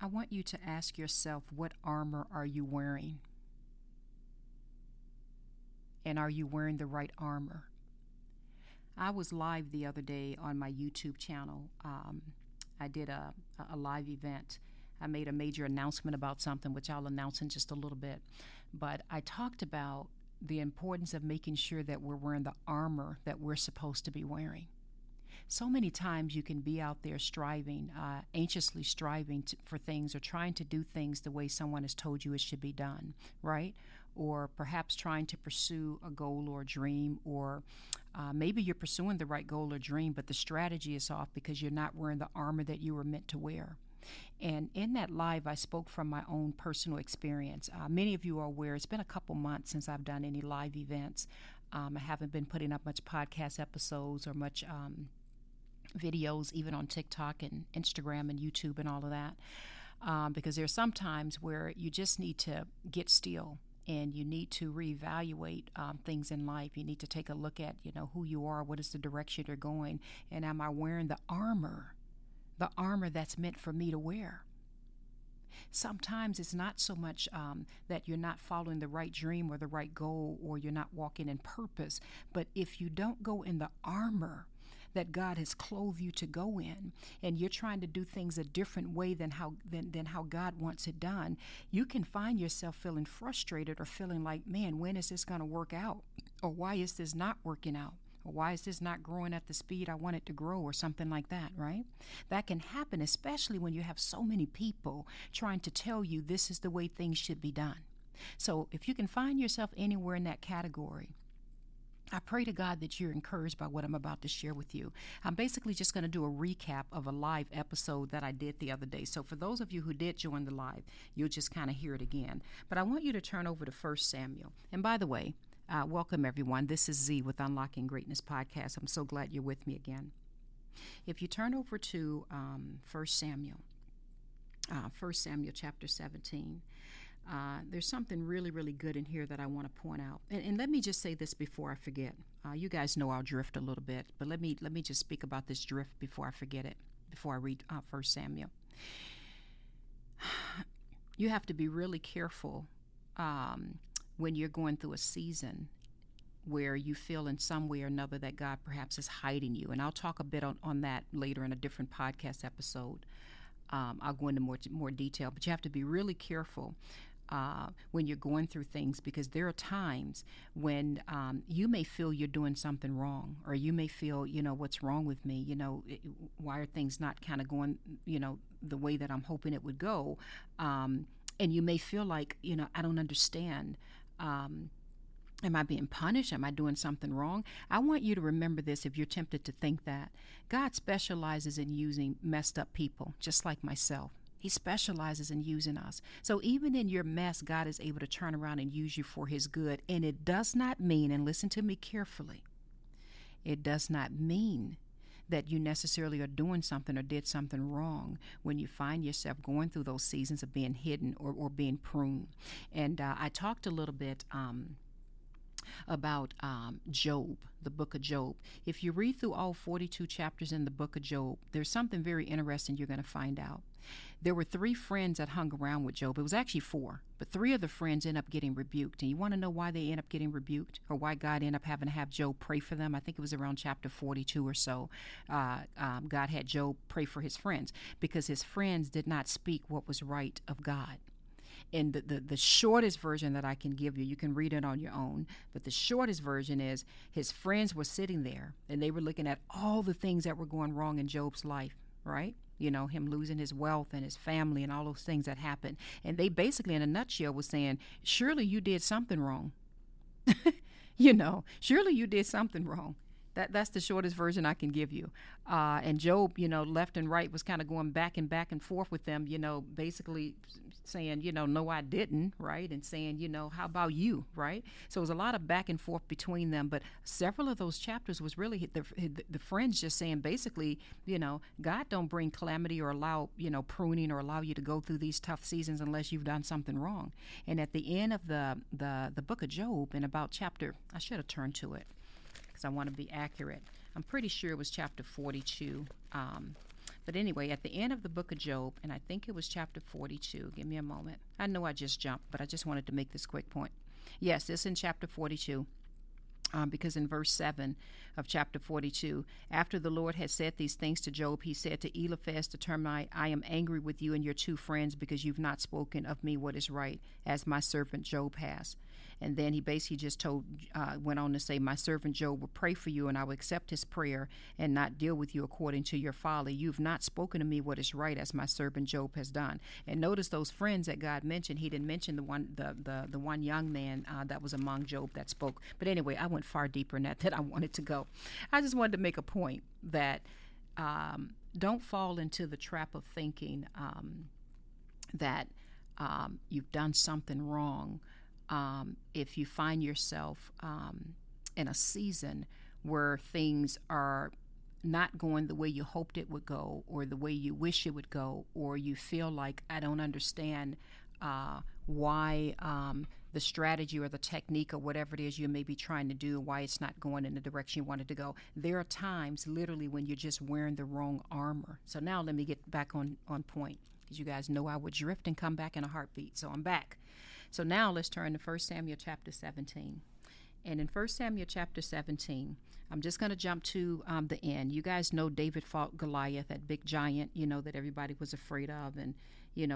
I want you to ask yourself, what armor are you wearing? And are you wearing the right armor? I was live the other day on my YouTube channel. I did a live event. I made a major announcement about something, which I'll announce in just a little bit. But I talked about the importance of making sure that we're wearing the armor that we're supposed to be wearing. So many times you can be out there striving, anxiously striving for things, or trying to do things the way someone has told you it should be done, right? Or perhaps trying to pursue a goal or a dream, or maybe you're pursuing the right goal or dream, but the strategy is off because you're not wearing the armor that you were meant to wear. And in that live, I spoke from my own personal experience. Many of you are aware it's been a couple months since I've done any live events. I haven't been putting up much podcast episodes or much videos, even on TikTok and Instagram and YouTube and all of that, because there's some times where you just need to get still and you need to reevaluate things in life. You need to take a look at, who you are, what is the direction you're going, and am I wearing the armor that's meant for me to wear? Sometimes it's not so much that you're not following the right dream or the right goal, or you're not walking in purpose, but if you don't go in the armor that God has clothed you to go in, and you're trying to do things a different way than how God wants it done, you can find yourself feeling frustrated or feeling like, man, when is this going to work out? Or why is this not working out? Or why is this not growing at the speed I want it to grow, or something like that, right? That can happen, especially when you have so many people trying to tell you this is the way things should be done. So if you can find yourself anywhere in that category, I pray to God that you're encouraged by what I'm about to share with you. I'm basically just going to do a recap of a live episode that I did the other day. So for those of you who did join the live, you'll just kind of hear it again. But I want you to turn over to 1 Samuel. And by the way, welcome everyone. This is Z with Unlocking Greatness Podcast. I'm so glad you're with me again. If you turn over to 1 Samuel chapter 17, there's something really, really good in here that I want to point out. And let me just say this before I forget. You guys know I'll drift a little bit, but let me just speak about this drift before I forget it, before I read 1 Samuel. You have to be really careful when you're going through a season where you feel in some way or another that God perhaps is hiding you. And I'll talk a bit on that later in a different podcast episode. I'll go into more detail, but you have to be really careful when you're going through things, because there are times when you may feel you're doing something wrong, or you may feel, what's wrong with me? Why are things not kind of going, the way that I'm hoping it would go? And you may feel like, I don't understand. Am I being punished? Am I doing something wrong? I want you to remember this if you're tempted to think that. God specializes in using messed up people, just like myself. He specializes in using us. So even in your mess, God is able to turn around and use you for his good. And it does not mean, and listen to me carefully, it does not mean that you necessarily are doing something or did something wrong when you find yourself going through those seasons of being hidden or being pruned. And I talked a little bit about Job, the book of Job. If you read through all 42 chapters in the book of Job, there's something very interesting you're going to find out. There were 3 friends that hung around with Job. It was actually 4, but 3 of the friends end up getting rebuked. And you want to know why they end up getting rebuked, or why God ended up having to have Job pray for them? I think it was around chapter 42 or so. God had Job pray for his friends because his friends did not speak what was right of God. And the shortest version that I can give you, you can read it on your own, but the shortest version is his friends were sitting there and they were looking at all the things that were going wrong in Job's life, right? Him losing his wealth and his family and all those things that happened. And they basically, in a nutshell, was saying, surely you did something wrong. Surely you did something wrong. That's the shortest version I can give you. And Job, left and right was kind of going back and forth with them, basically saying, no, I didn't, right? And saying, how about you, right? So it was a lot of back and forth between them. But several of those chapters was really the friends just saying, basically, God don't bring calamity or allow, pruning or allow you to go through these tough seasons unless you've done something wrong. And at the end of the book of Job, in about chapter, I should have turned to it, I want to be accurate. I'm pretty sure it was chapter 42. But anyway, at the end of the book of Job, and I think it was chapter 42. Give me a moment. I know I just jumped, but I just wanted to make this quick point. Yes, it's in chapter 42. Because in verse 7 of chapter 42, after the Lord had said these things to Job, he said to Eliphaz the Temanite, I am angry with you and your two friends because you've not spoken of me what is right, as my servant Job has. And then he basically just went on to say, my servant Job will pray for you, and I will accept his prayer and not deal with you according to your folly. You've not spoken to me what is right, as my servant Job has done. And notice those friends that God mentioned. He didn't mention the one young man that was among Job that spoke. But anyway, I went far deeper in that I wanted to go. I just wanted to make a point that don't fall into the trap of thinking that you've done something wrong. If you find yourself in a season where things are not going the way you hoped it would go, or the way you wish it would go, or you feel like, I don't understand why the strategy or the technique or whatever it is you may be trying to do, why it's not going in the direction you wanted to go. There are times literally when you're just wearing the wrong armor. So now let me get back on point, because you guys know I would drift and come back in a heartbeat. So I'm back. So now let's turn to 1 Samuel chapter 17. And in 1 Samuel chapter 17, I'm just going to jump to the end. You guys know David fought Goliath, that big giant, that everybody was afraid of. And,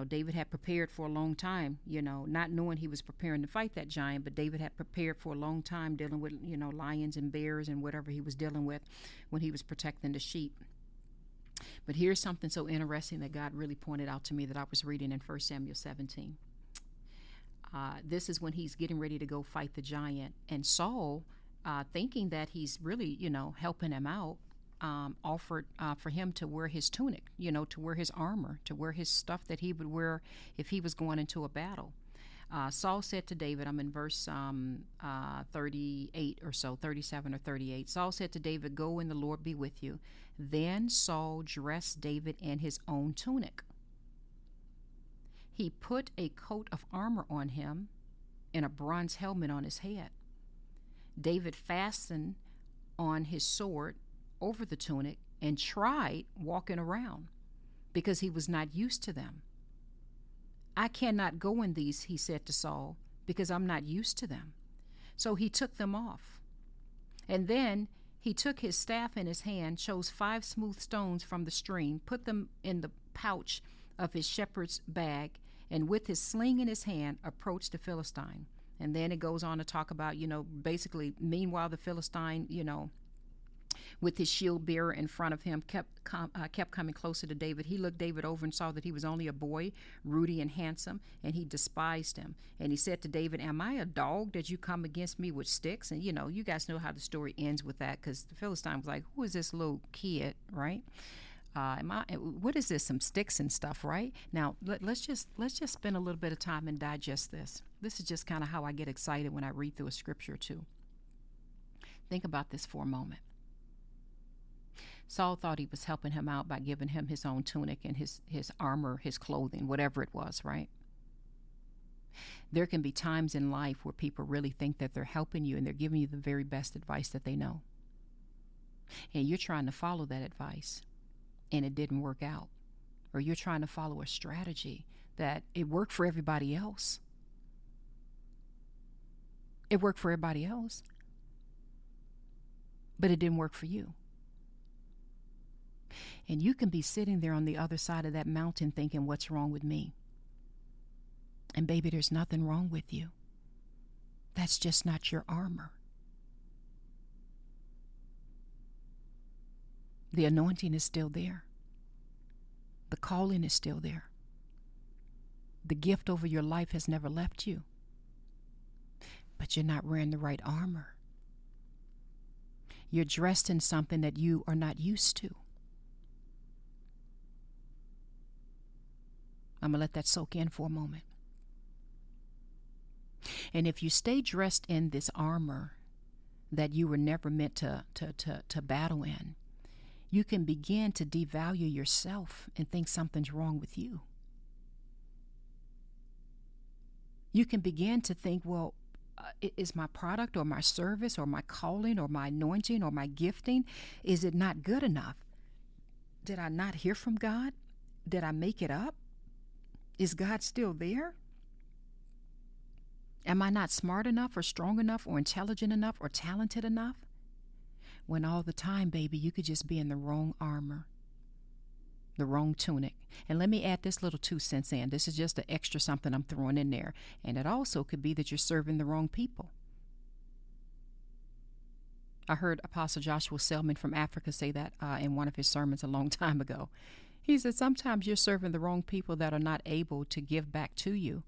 David had prepared for a long time, not knowing he was preparing to fight that giant, but David had prepared for a long time dealing with, lions and bears and whatever he was dealing with when he was protecting the sheep. But here's something so interesting that God really pointed out to me that I was reading in 1 Samuel 17. This is when he's getting ready to go fight the giant. And Saul, thinking that he's really, helping him out, offered for him to wear his tunic, to wear his armor, to wear his stuff that he would wear if he was going into a battle. Saul said to David, I'm in verse 38 or so, 37 or 38. Saul said to David, go and the Lord be with you. Then Saul dressed David in his own tunic. He put a coat of armor on him and a bronze helmet on his head. David fastened on his sword over the tunic and tried walking around because he was not used to them. I cannot go in these, he said to Saul, because I'm not used to them. So he took them off. And then he took his staff in his hand, chose 5 smooth stones from the stream, put them in the pouch of his shepherd's bag, and with his sling in his hand, approached the Philistine. And then it goes on to talk about, basically, meanwhile, the Philistine, with his shield bearer in front of him, kept coming closer to David. He looked David over and saw that he was only a boy, ruddy and handsome, and he despised him. And he said to David, am I a dog that you come against me with sticks? And, you guys know how the story ends with that, because the Philistine was like, who is this little kid, right? What is this? Some sticks and stuff, right? Now, let's just spend a little bit of time and digest this. This is just kind of how I get excited when I read through a scripture too. Think about this for a moment. Saul thought he was helping him out by giving him his own tunic and his armor, his clothing, whatever it was, right? There can be times in life where people really think that they're helping you and they're giving you the very best advice that they know. And you're trying to follow that advice, and it didn't work out. Or you're trying to follow a strategy that it worked for everybody else. It worked for everybody else, but it didn't work for you. And you can be sitting there on the other side of that mountain thinking, what's wrong with me? And baby, there's nothing wrong with you. That's just not your armor. The anointing is still there. The calling is still there. The gift over your life has never left you. But you're not wearing the right armor. You're dressed in something that you are not used to. I'm going to let that soak in for a moment. And if you stay dressed in this armor that you were never meant to battle in, you can begin to devalue yourself and think something's wrong with you. You can begin to think, well, is my product or my service or my calling or my anointing or my gifting, is it not good enough? Did I not hear from God? Did I make it up? Is God still there? Am I not smart enough or strong enough or intelligent enough or talented enough? When all the time, baby, you could just be in the wrong armor, the wrong tunic. And let me add this little 2 cents in. This is just an extra something I'm throwing in there. And it also could be that you're serving the wrong people. I heard Apostle Joshua Selman from Africa say that in one of his sermons a long time ago. He said sometimes you're serving the wrong people that are not able to give back to you.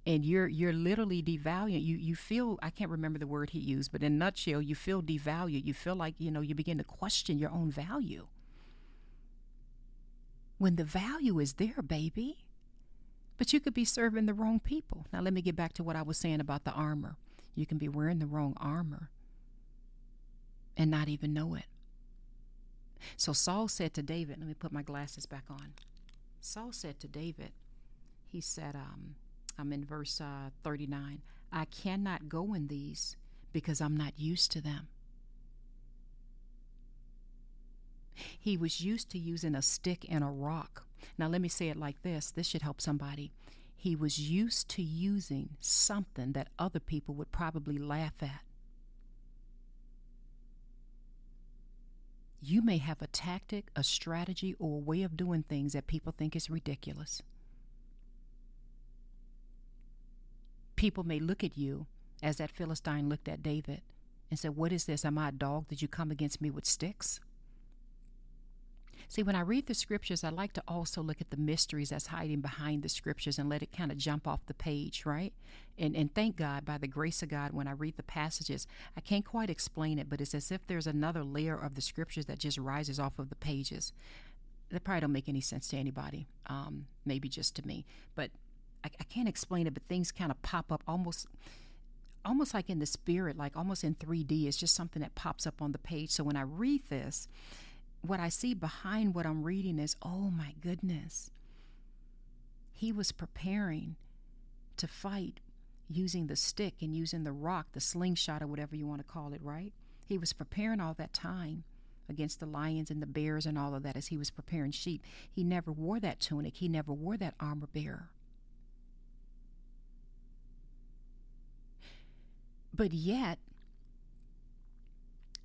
And you're literally devaluing. You feel, I can't remember the word he used, but in a nutshell, you feel devalued. You feel like, you begin to question your own value. When the value is there, baby. But you could be serving the wrong people. Now let me get back to what I was saying about the armor. You can be wearing the wrong armor and not even know it. So Saul said to David, let me put my glasses back on. Saul said to David, he said, I'm in verse 39, I cannot go in these because I'm not used to them. He was used to using a stick and a rock. Now let me say it like this. This should help somebody. He was used to using something that other people would probably laugh at. You may have a tactic, a strategy, or a way of doing things that people think is ridiculous. People may look at you as that Philistine looked at David and said, what is this? Am I a dog? Did you come against me with sticks? See, when I read the scriptures, I like to also look at the mysteries that's hiding behind the scriptures and let it kind of jump off the page, right? And thank God, by the grace of God, when I read the passages, I can't quite explain it, but it's as if there's another layer of the scriptures that just rises off of the pages. That probably don't make any sense to anybody, maybe just to me. But I can't explain it, but things kind of pop up almost like in the spirit, like almost in 3D. It's just something that pops up on the page. So when I read this, what I see behind what I'm reading is, oh my goodness, he was preparing to fight using the stick and using the rock, the slingshot or whatever you want to call it, right? He was preparing all that time against the lions and the bears and all of that as he was preparing sheep. He never wore that tunic. He never wore that armor bearer. But yet,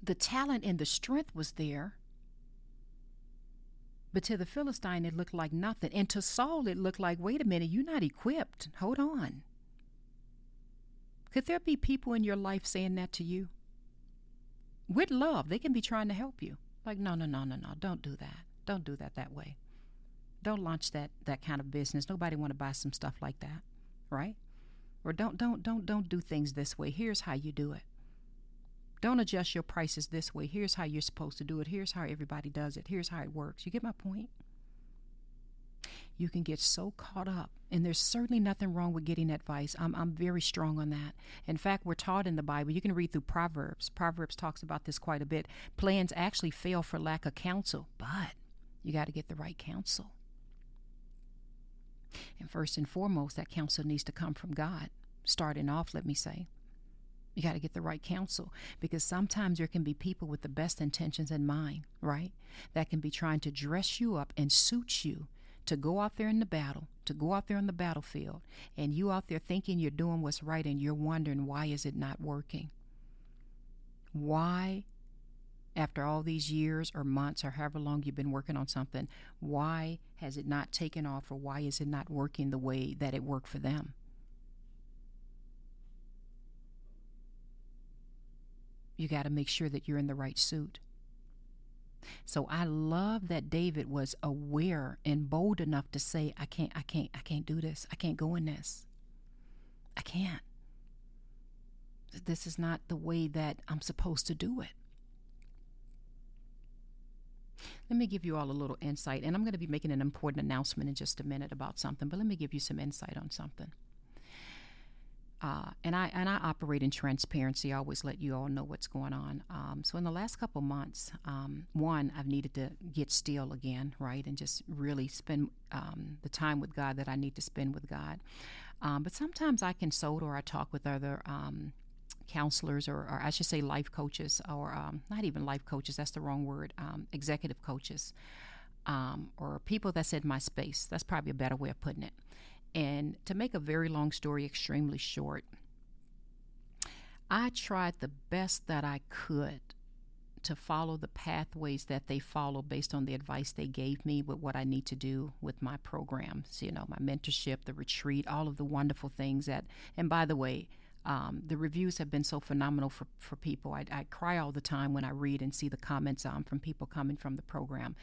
the talent and the strength was there. But to the Philistine, it looked like nothing. And to Saul, it looked like, wait a minute, you're not equipped. Hold on. Could there be people in your life saying that to you? With love, they can be trying to help you. Like, no, don't do that. Don't do that way. Don't launch that kind of business. Nobody want to buy some stuff like that, right? Or don't do things this way. Here's how you do it. Don't adjust your prices this way. Here's how you're supposed to do it. Here's how everybody does it. Here's how it works. You get my point? You can get so caught up, and there's certainly nothing wrong with getting advice. I'm very strong on that. In fact, we're taught in the Bible, you can read through Proverbs. Proverbs talks about this quite a bit. Plans actually fail for lack of counsel, but you got to get the right counsel. And first and foremost, that counsel needs to come from God. Starting off, let me say. You got to get the right counsel, because sometimes there can be people with the best intentions in mind, right? That can be trying to dress you up and suit you to go out there in the battle, to go out there on the battlefield, and you out there thinking you're doing what's right, and you're wondering, why is it not working? Why, after all these years or months or however long you've been working on something, why has it not taken off, or why is it not working the way that it worked for them? You got to make sure that you're in the right suit. So I love that David was aware and bold enough to say, I can't do this. I can't go in this. I can't. This is not the way that I'm supposed to do it. Let me give you all a little insight, and I'm going to be making an important announcement in just a minute about something, but let me give you some insight on something. And I operate in transparency. I always let you all know what's going on. So in the last couple months, one, I've needed to get still again, right, and just really spend the time with God that I need to spend with God. But sometimes I consult or I talk with other counselors, or I should say life coaches, or not even life coaches, that's the wrong word, executive coaches. or people that's in my space. That's probably a better way of putting it. And to make a very long story extremely short, I tried the best that I could to follow the pathways that they follow based on the advice they gave me with what I need to do with my programs, my mentorship, the retreat, all of the wonderful things and by the way, the reviews have been so phenomenal for people. I cry all the time when I read and see the comments from people coming from the program.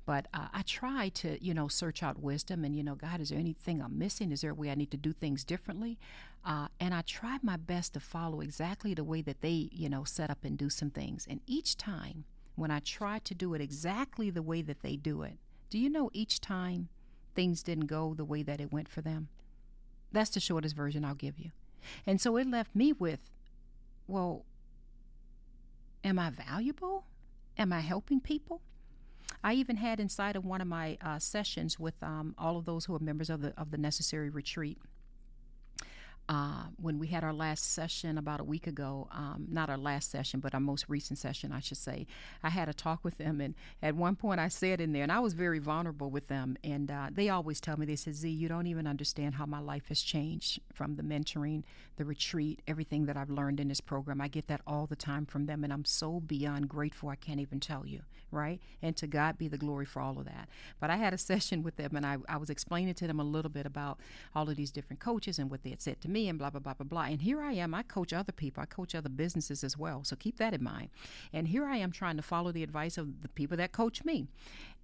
But I try to, search out wisdom and, God, is there anything I'm missing? Is there a way I need to do things differently? And I tried my best to follow exactly the way that they, set up and do some things. And each time when I tried to do it exactly the way that they do it, do you know each time things didn't go the way that it went for them? That's the shortest version I'll give you. And so it left me with, well, am I valuable? Am I helping people? I even had inside of one of my sessions with all of those who are members of the Necessary Retreat. When we had our last session about a week ago, not our last session, but our most recent session, I should say, I had a talk with them. And at one point I said in there, and I was very vulnerable with them, and they always tell me, they said, Z, you don't even understand how my life has changed from the mentoring, the retreat, everything that I've learned in this program. I get that all the time from them, and I'm so beyond grateful I can't even tell you, right? And to God be the glory for all of that. But I had a session with them, and I was explaining to them a little bit about all of these different coaches and what they had said to me and blah, blah, blah, blah, blah. And here I am. I coach other people. I coach other businesses as well. So keep that in mind. And here I am trying to follow the advice of the people that coach me.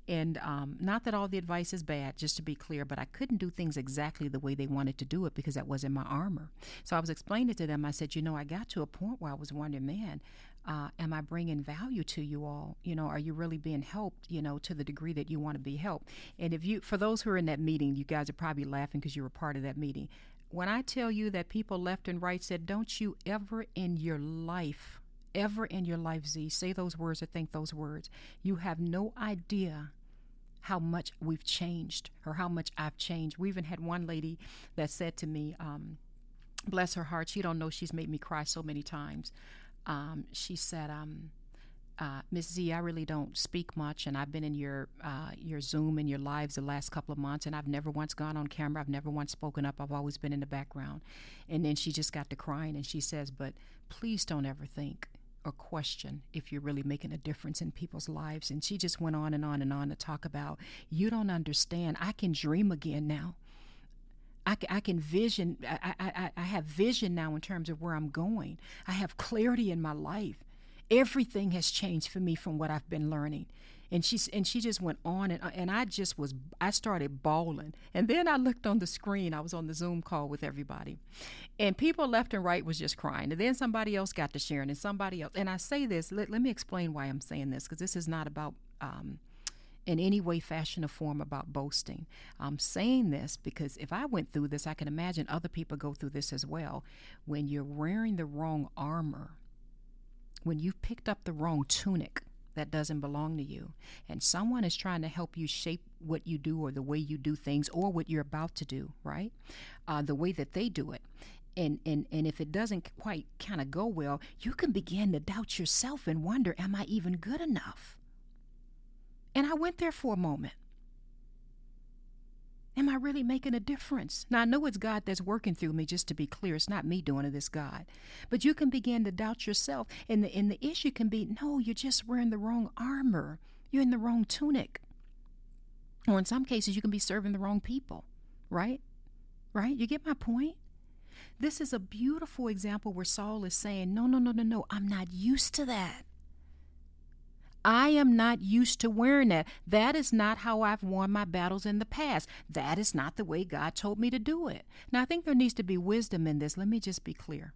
And not that all the advice is bad, just to be clear, but I couldn't do things exactly the way they wanted to do it because that wasn't my armor. So I was explaining to them, I said, I got to a point where I was wondering, man, am I bringing value to you all? Are you really being helped, to the degree that you want to be helped? And for those who are in that meeting, you guys are probably laughing because you were part of that meeting. When I tell you that people left and right said, don't you ever in your life, Z, say those words or think those words. You have no idea how much we've changed or how much I've changed. We even had one lady that said to me, bless her heart, she don't know she's made me cry so many times. She said, Miss Z, I really don't speak much, and I've been in your Zoom and your lives the last couple of months, and I've never once gone on camera. I've never once spoken up. I've always been in the background. And then she just got to crying, and she says, but please don't ever think or question if you're really making a difference in people's lives. And she just went on and on and on to talk about, you don't understand. I can dream again now. I can vision. I have vision now in terms of where I'm going. I have clarity in my life. Everything has changed for me from what I've been learning. And she just went on and I started bawling. And then I looked on the screen. I was on the Zoom call with everybody. And people left and right was just crying. And then somebody else got to sharing and somebody else. And I say this, let me explain why I'm saying this, because this is not about in any way, fashion, or form about boasting. I'm saying this because if I went through this, I can imagine other people go through this as well. When you're wearing the wrong armor, when you've picked up the wrong tunic that doesn't belong to you, and someone is trying to help you shape what you do or the way you do things or what you're about to do, right? The way that they do it. And if it doesn't quite kind of go well, you can begin to doubt yourself and wonder, am I even good enough? And I went there for a moment. Am I really making a difference? Now, I know it's God that's working through me, just to be clear. It's not me doing it, it's God. But you can begin to doubt yourself. And the issue can be, no, you're just wearing the wrong armor. You're in the wrong tunic. Or in some cases, you can be serving the wrong people, right? Right? You get my point? This is a beautiful example where Saul is saying, no, I'm not used to that. I am not used to wearing that. That is not how I've won my battles in the past. That is not the way God told me to do it. Now, I think there needs to be wisdom in this. Let me just be clear.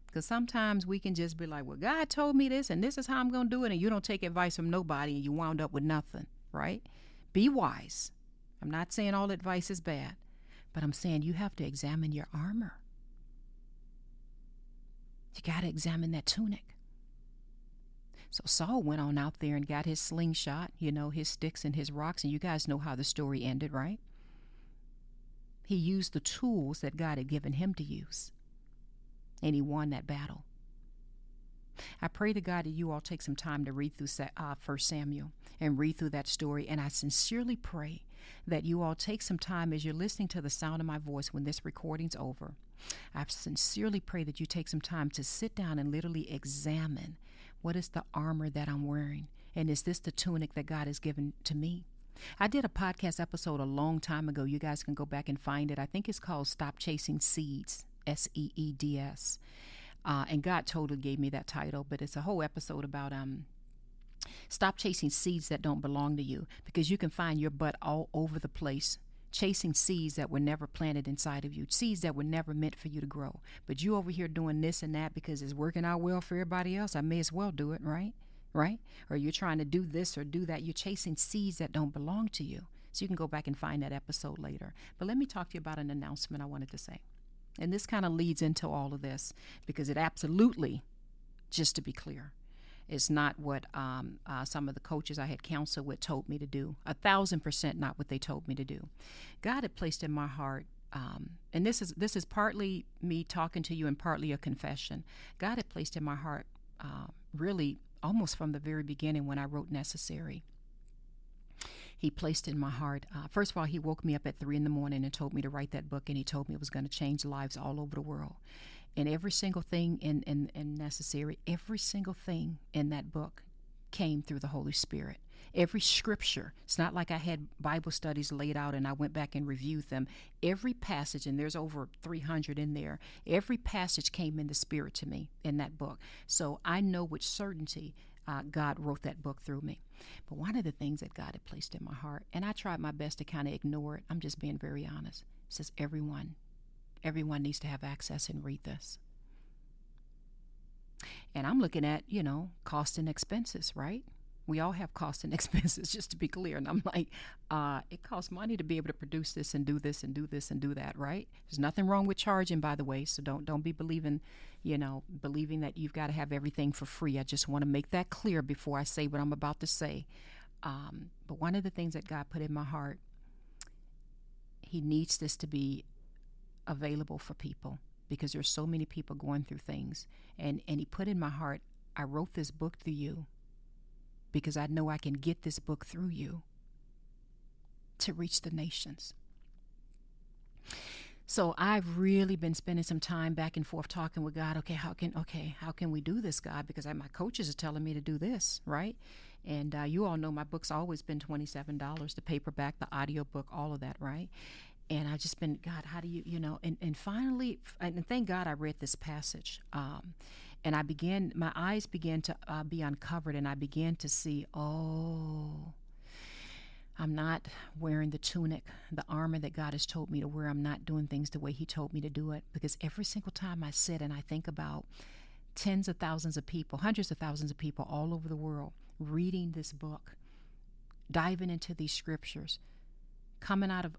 Because sometimes we can just be like, well, God told me this, and this is how I'm going to do it, and you don't take advice from nobody, and you wound up with nothing, right? Be wise. I'm not saying all advice is bad, but I'm saying you have to examine your armor. You got to examine that tunic. So Saul went on out there and got his slingshot, his sticks and his rocks, and you guys know how the story ended, right? He used the tools that God had given him to use, and he won that battle. I pray to God that you all take some time to read through 1 Samuel and read through that story. And I sincerely pray that you all take some time as you're listening to the sound of my voice when this recording's over. I sincerely pray that you take some time to sit down and literally examine what is the armor that I'm wearing. And is this the tunic that God has given to me? I did a podcast episode a long time ago. You guys can go back and find it. I think it's called Stop Chasing Seeds, Seeds. And God totally gave me that title, but it's a whole episode about stop chasing seeds that don't belong to you, because you can find your butt all over the place chasing seeds that were never planted inside of you, seeds that were never meant for you to grow. But you over here doing this and that because it's working out well for everybody else. I may as well do it, right? Right? Or you're trying to do this or do that. You're chasing seeds that don't belong to you. So you can go back and find that episode later. But let me talk to you about an announcement I wanted to say. And this kind of leads into all of this, because it absolutely, just to be clear, is not what some of the coaches I had counsel with told me to do. 1,000% not what they told me to do. God had placed in my heart, and this is partly me talking to you and partly a confession. God had placed in my heart, really almost from the very beginning when I wrote Necessary. He placed in my heart, first of all, he woke me up at 3 a.m. and told me to write that book, and he told me it was going to change lives all over the world. And every single thing in Necessary, every single thing in that book came through the Holy Spirit. Every scripture, it's not like I had Bible studies laid out and I went back and reviewed them. Every passage, and there's over 300 in there, every passage came in the Spirit to me in that book. So I know with certainty God wrote that book through me. But one of the things that God had placed in my heart, and I tried my best to kind of ignore it, I'm just being very honest, it says everyone needs to have access and read this. And I'm looking at, cost and expenses, right? We all have costs and expenses, just to be clear. And I'm like, it costs money to be able to produce this and do this and do this and do that, right? There's nothing wrong with charging, by the way. So don't be believing that you've got to have everything for free. I just want to make that clear before I say what I'm about to say. But one of the things that God put in my heart, he needs this to be available for people, because there's so many people going through things. And he put in my heart, I wrote this book through you because I know I can get this book through you to reach the nations. So I've really been spending some time back and forth talking with God. How can we do this, God? Because my coaches are telling me to do this, right? And you all know my book's always been $27, the paperback, the audiobook, all of that, right? And I've just been, God, how do you, and finally, and thank God I read this passage. And my eyes began to be uncovered, and I began to see, I'm not wearing the tunic, the armor that God has told me to wear. I'm not doing things the way he told me to do it. Because every single time I sit and I think about tens of thousands of people, hundreds of thousands of people all over the world reading this book, diving into these scriptures, coming out of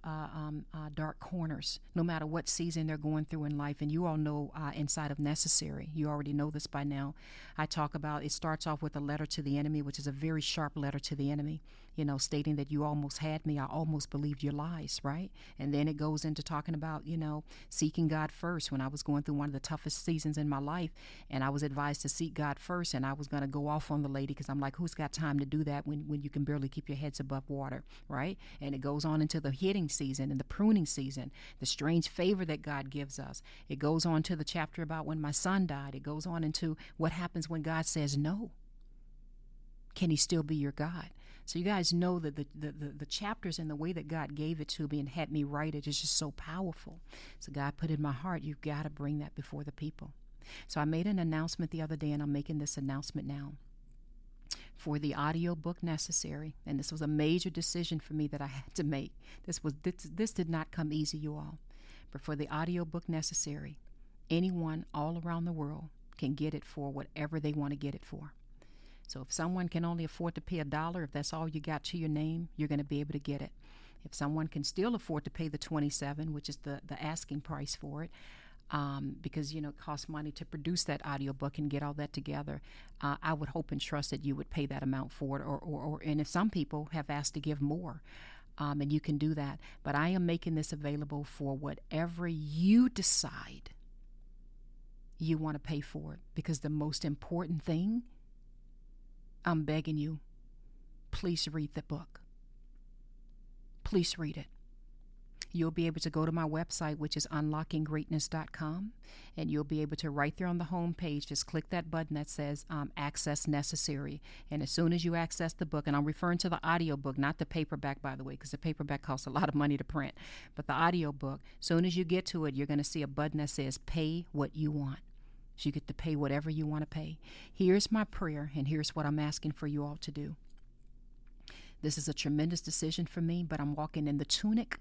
dark corners, no matter what season they're going through in life. And you all know inside of Necessary, you already know this by now, I talk about, it starts off with a letter to the enemy, which is a very sharp letter to the enemy, stating that you almost had me, I almost believed your lies, right? And then it goes into talking about, seeking God first, when I was going through one of the toughest seasons in my life, and I was advised to seek God first, and I was going to go off on the lady, because I'm like, who's got time to do that when you can barely keep your heads above water, right? And it goes on into the hitting season and the pruning season, the strange favor that God gives us. It goes on to the chapter about when my son died. It goes on into what happens when God says no. Can he still be your God? So you guys know that the chapters and the way that God gave it to me and had me write it is just so powerful. So God put in my heart, you've got to bring that before the people. So I made an announcement the other day, and I'm making this announcement now for the audiobook Necessary. And this was a major decision for me that I had to make. This did not come easy, you all. But for the audiobook Necessary, anyone all around the world can get it for whatever they want to get it for. So if someone can only afford to pay $1, if that's all you got to your name, you're going to be able to get it. If someone can still afford to pay the $27, which is the asking price for it, because it costs money to produce that audiobook and get all that together, I would hope and trust that you would pay that amount for it, or and if some people have asked to give more, and you can do that. But I am making this available for whatever you decide you want to pay for it. Because the most important thing, I'm begging you, please read the book. Please read it. You'll be able to go to my website, which is unlockinggreatness.com, and you'll be able to, right there on the home page, just click that button that says access necessary. And as soon as you access the book, and I'm referring to the audiobook, not the paperback, by the way, because the paperback costs a lot of money to print, but the audiobook, as soon as you get to it, you're going to see a button that says pay what you want. So you get to pay whatever you want to pay. Here's my prayer, and here's what I'm asking for you all to do. This is a tremendous decision for me, but I'm walking in the tunic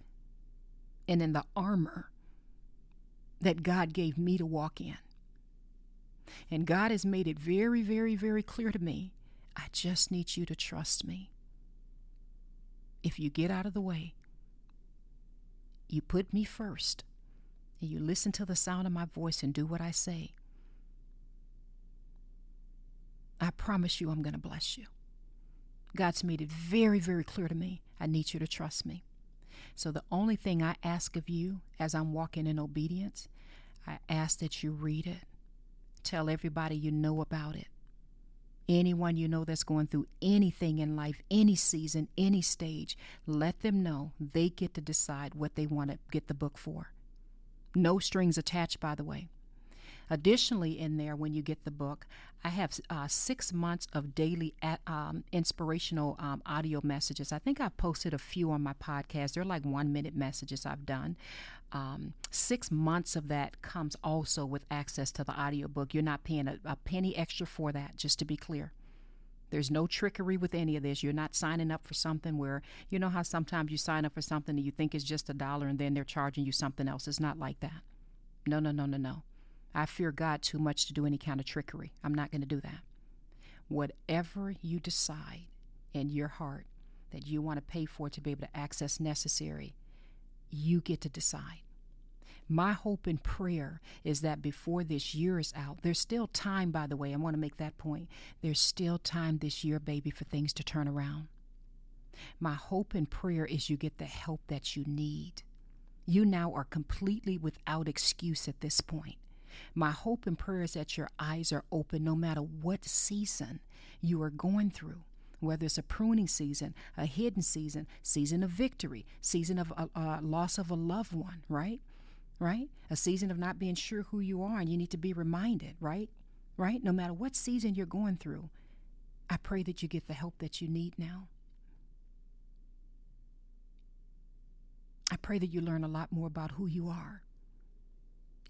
and in the armor that God gave me to walk in. And God has made it very, very, very clear to me, I just need you to trust me. If you get out of the way, you put me first, and you listen to the sound of my voice and do what I say, I promise you I'm going to bless you. God's made it very, very clear to me, I need you to trust me. So the only thing I ask of you as I'm walking in obedience, I ask that you read it. Tell everybody you know about it. Anyone you know that's going through anything in life, any season, any stage, let them know they get to decide what they want to get the book for. No strings attached, by the way. Additionally, in there, when you get the book, I have 6 months of daily inspirational audio messages. I think I've posted a few on my podcast. They're like 1-minute messages I've done. 6 months of that comes also with access to the audiobook. You're not paying a penny extra for that, just to be clear. There's no trickery with any of this. You're not signing up for something where, you know how sometimes you sign up for something and you think it's just $1 and then they're charging you something else. It's not like that. No. I fear God too much to do any kind of trickery. I'm not going to do that. Whatever you decide in your heart that you want to pay for to be able to access necessary, you get to decide. My hope and prayer is that before this year is out, there's still time, by the way, I want to make that point. There's still time this year, baby, for things to turn around. My hope and prayer is you get the help that you need. You now are completely without excuse at this point. My hope and prayer is that your eyes are open no matter what season you are going through, whether it's a pruning season, a hidden season, season of victory, season of loss of a loved one, right? A season of not being sure who you are and you need to be reminded, right? No matter what season you're going through, I pray that you get the help that you need now. I pray that you learn a lot more about who you are.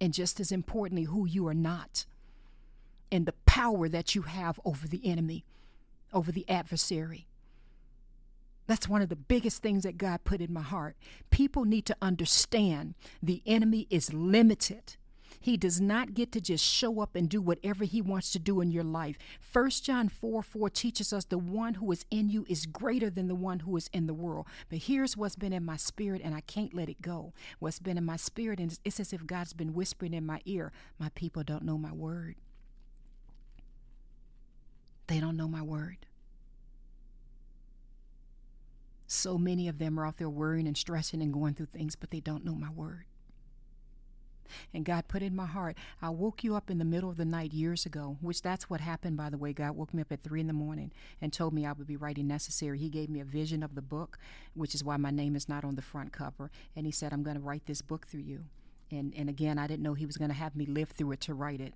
And just as importantly, who you are not, and the power that you have over the enemy, over the adversary. That's one of the biggest things that God put in my heart. People need to understand the enemy is limited. He does not get to just show up and do whatever he wants to do in your life. 1 John 4:4 teaches us the one who is in you is greater than the one who is in the world. But here's what's been in my spirit, and I can't let it go. What's been in my spirit, and it's as if God's been whispering in my ear, my people don't know my word. They don't know my word. So many of them are out there worrying and stressing and going through things, but they don't know my word. And God put in my heart, I woke you up in the middle of the night years ago, which that's what happened, by the way. God woke me up at 3 a.m. and told me I would be writing necessary. He gave me a vision of the book, which is why my name is not on the front cover. And he said, I'm going to write this book through you. And again, I didn't know he was going to have me live through it to write it,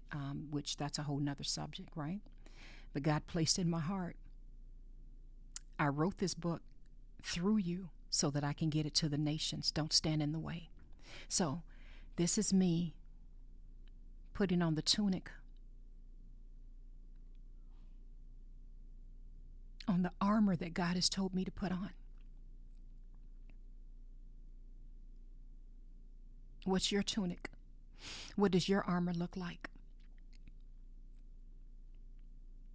which that's a whole nother subject, right? But God placed in my heart, I wrote this book through you so that I can get it to the nations. Don't stand in the way. So this is me putting on the tunic, on the armor that God has told me to put on. What's your tunic? What does your armor look like?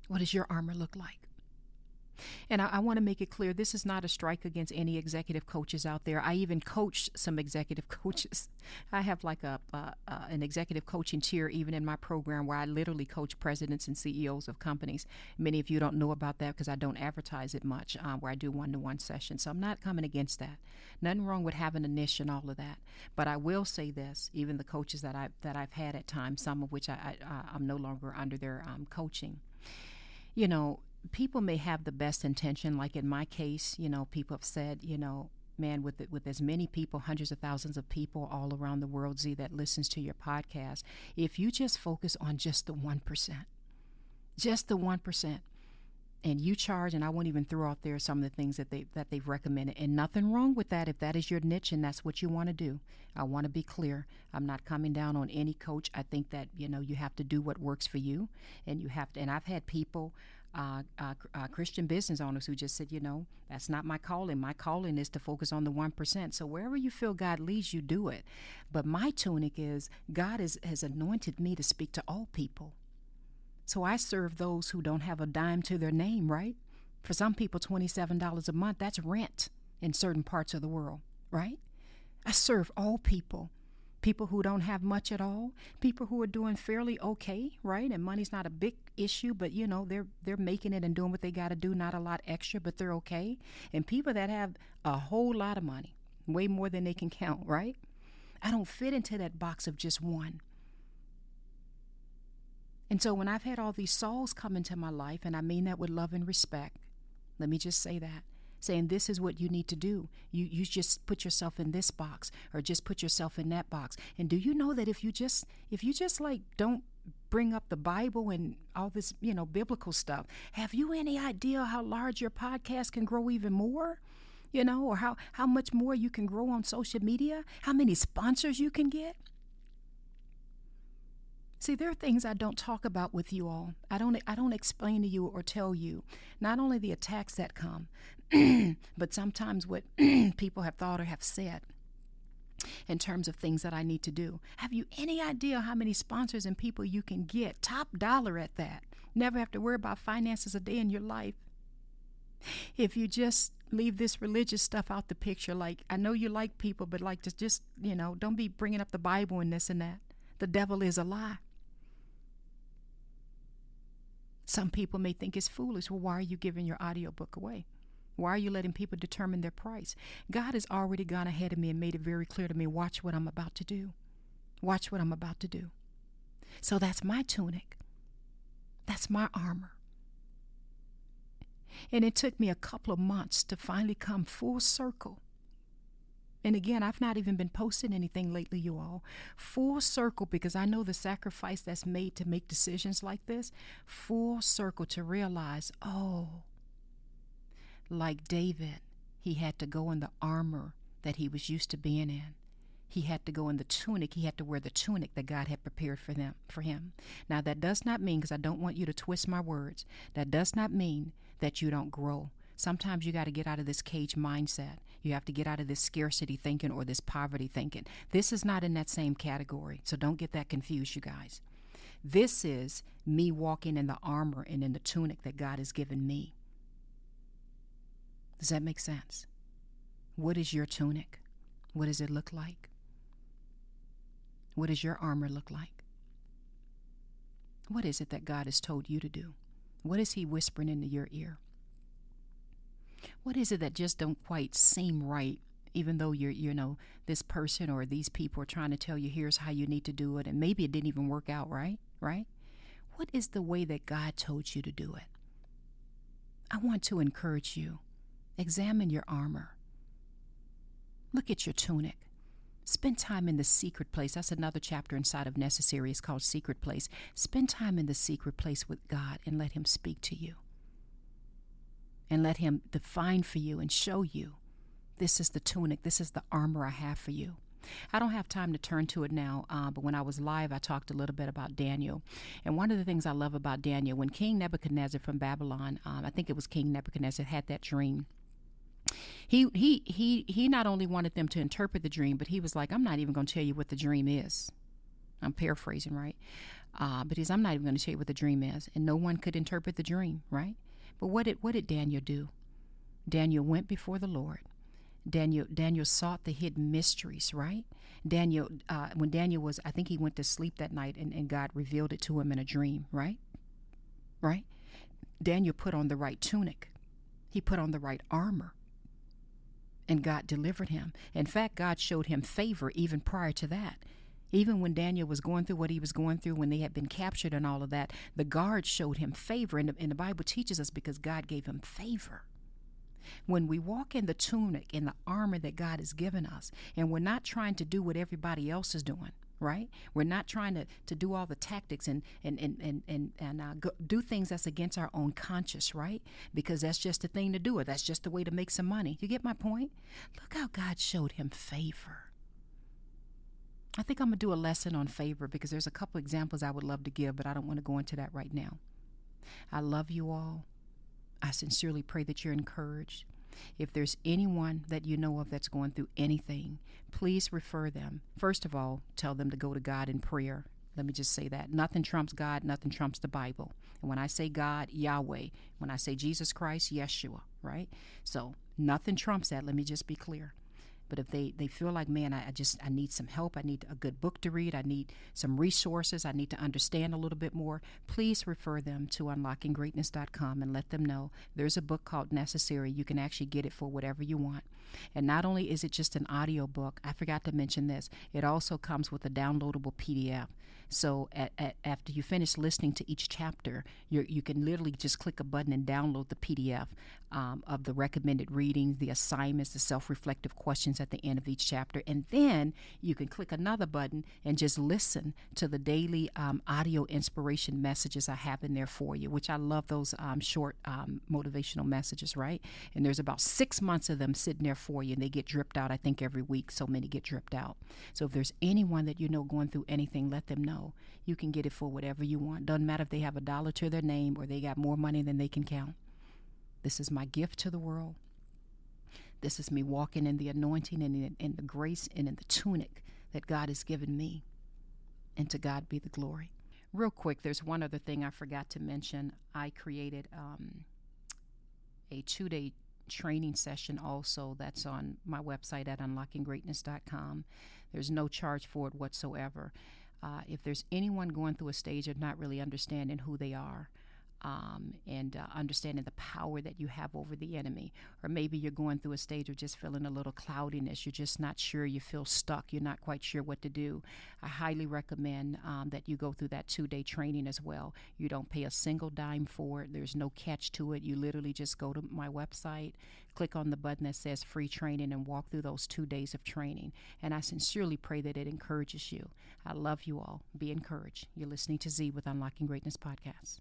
What does your armor look like? And I want to make it clear, this is not a strike against any executive coaches out there. I even coach some executive coaches. I have like an executive coaching tier even in my program where I literally coach presidents and CEOs of companies. Many of you don't know about that because I don't advertise it much, where I do one-to-one sessions. So I'm not coming against that. Nothing wrong with having a niche and all of that. But I will say this, even the coaches that I've had at times, some of which I'm no longer under their coaching. You know, people may have the best intention, like in my case, you know, people have said, you know, man, with as many people, hundreds of thousands of people all around the world, Z, that listens to your podcast, if you just focus on just the 1%, just the 1%, and you charge, and I won't even throw out there some of the things that they've recommended, and nothing wrong with that if that is your niche and that's what you want to do. I want to be clear. I'm not coming down on any coach. I think that, you know, you have to do what works for you, and you have to. And I've had people, Christian business owners, who just said, you know, that's not my calling. My calling is to focus on the 1%. So wherever you feel God leads you, do it. But my tunic is God has anointed me to speak to all people. So I serve those who don't have a dime to their name, right? For some people, $27 a month, that's rent in certain parts of the world, right? I serve all people. People who don't have much at all, people who are doing fairly okay, right? And money's not a big issue, but you know, they're making it and doing what they got to do, not a lot extra, but they're okay. And people that have a whole lot of money, way more than they can count, right? I don't fit into that box of just one. And so when I've had all these souls come into my life, and I mean that with love and respect, let me just say that, saying this is what you need to do. You just put yourself in this box, or just put yourself in that box. And do you know that if you just like don't bring up the Bible and all this, you know, biblical stuff, have you any idea how large your podcast can grow even more? You know, or how much more you can grow on social media? How many sponsors you can get? See, there are things I don't talk about with you all. I don't explain to you or tell you not only the attacks that come, but sometimes what people have thought or have said in terms of things that I need to do. Have you any idea how many sponsors and people you can get? Top dollar at that. Never have to worry about finances a day in your life. If you just leave this religious stuff out the picture, like, I know you like people, but like just you know, don't be bringing up the Bible and this and that. The devil is a lie. Some people may think it's foolish. Well, why are you giving your audiobook away? Why are you letting people determine their price? God has already gone ahead of me and made it very clear to me, watch what I'm about to do. Watch what I'm about to do. So that's my tunic. That's my armor. And it took me a couple of months to finally come full circle. And again, I've not even been posting anything lately, you all. Full circle, because I know the sacrifice that's made to make decisions like this. Full circle to realize, oh, like David, he had to go in the armor that he was used to being in. He had to go in the tunic. He had to wear the tunic that God had prepared for him. Now, that does not mean, because I don't want you to twist my words, that does not mean that you don't grow. Sometimes you got to get out of this cage mindset. You have to get out of this scarcity thinking or this poverty thinking. This is not in that same category, so don't get that confused, you guys. This is me walking in the armor and in the tunic that God has given me. Does that make sense? What is your tunic? What does it look like? What does your armor look like? What is it that God has told you to do? What is he whispering into your ear? What is it that just don't quite seem right, even though you know, this person or these people are trying to tell you, here's how you need to do it, and maybe it didn't even work out right? What is the way that God told you to do it? I want to encourage you. Examine your armor. Look at your tunic. Spend time in the secret place. That's another chapter inside of Necessary. It's called Secret Place. Spend time in the secret place with God and let him speak to you. And let him define for you and show you, this is the tunic, this is the armor I have for you. I don't have time to turn to it now, but when I was live, I talked a little bit about Daniel. And one of the things I love about Daniel, when King Nebuchadnezzar from Babylon, I think it was King Nebuchadnezzar, had that dream, he not only wanted them to interpret the dream, but he was like, I'm not even going to tell you what the dream is. I'm paraphrasing, right? But I'm not even going to tell you what the dream is. And no one could interpret the dream, right? But what did Daniel do? Daniel went before the Lord. Daniel sought the hidden mysteries, right? When Daniel was, I think he went to sleep that night, and God revealed it to him in a dream, right? Right? Daniel put on the right tunic. He put on the right armor, and God delivered him. In fact, God showed him favor even prior to that. Even when Daniel was going through what he was going through, when they had been captured and all of that, the guards showed him favor. And the Bible teaches us because God gave him favor. When we walk in the tunic, in the armor that God has given us, and we're not trying to do what everybody else is doing, right? We're not trying to do all the tactics and do things that's against our own conscience, right? Because that's just the thing to do, or that's just the way to make some money. You get my point? Look how God showed him favor. I think I'm going to do a lesson on favor because there's a couple examples I would love to give, but I don't want to go into that right now. I love you all. I sincerely pray that you're encouraged. If there's anyone that you know of that's going through anything, please refer them. First of all, tell them to go to God in prayer. Let me just say that. Nothing trumps God. Nothing trumps the Bible. And when I say God, Yahweh. When I say Jesus Christ, Yeshua, right? So nothing trumps that. Let me just be clear. But if they feel like, man, I need some help, I need a good book to read, I need some resources, I need to understand a little bit more, please refer them to unlockinggreatness.com and let them know there's a book called Necessary. You can actually get it for whatever you want. And not only is it just an audio book, I forgot to mention this, it also comes with a downloadable PDF. So after you finish listening to each chapter, you can literally just click a button and download the PDF of the recommended readings, the assignments, the self-reflective questions at the end of each chapter. And then you can click another button and just listen to the daily audio inspiration messages I have in there for you, which I love those short motivational messages, right? And there's about 6 months of them sitting there for you, and they get dripped out, I think, every week. So many get dripped out. So if there's anyone that you know going through anything, let them know. You can get it for whatever you want. Doesn't matter if they have $1 to their name or they got more money than they can count. This is my gift to the world. This is me walking in the anointing and in the grace and in the tunic that God has given me. And to God be the glory. Real quick, there's one other thing I forgot to mention. I created a 2-day training session also that's on my website at unlockinggreatness.com. There's no charge for it whatsoever. If there's anyone going through a stage of not really understanding who they are, and understanding the power that you have over the enemy, or maybe you're going through a stage of just feeling a little cloudiness, you're just not sure, you feel stuck, you're not quite sure what to do, I highly recommend that you go through that 2-day training as well. You don't pay a single dime for it. There's no catch to it. You literally just go to my website, click on the button that says free training, and walk through those 2 days of training. And I sincerely pray that it encourages you. I love you all. Be encouraged. You're listening to Z with Unlocking Greatness Podcast.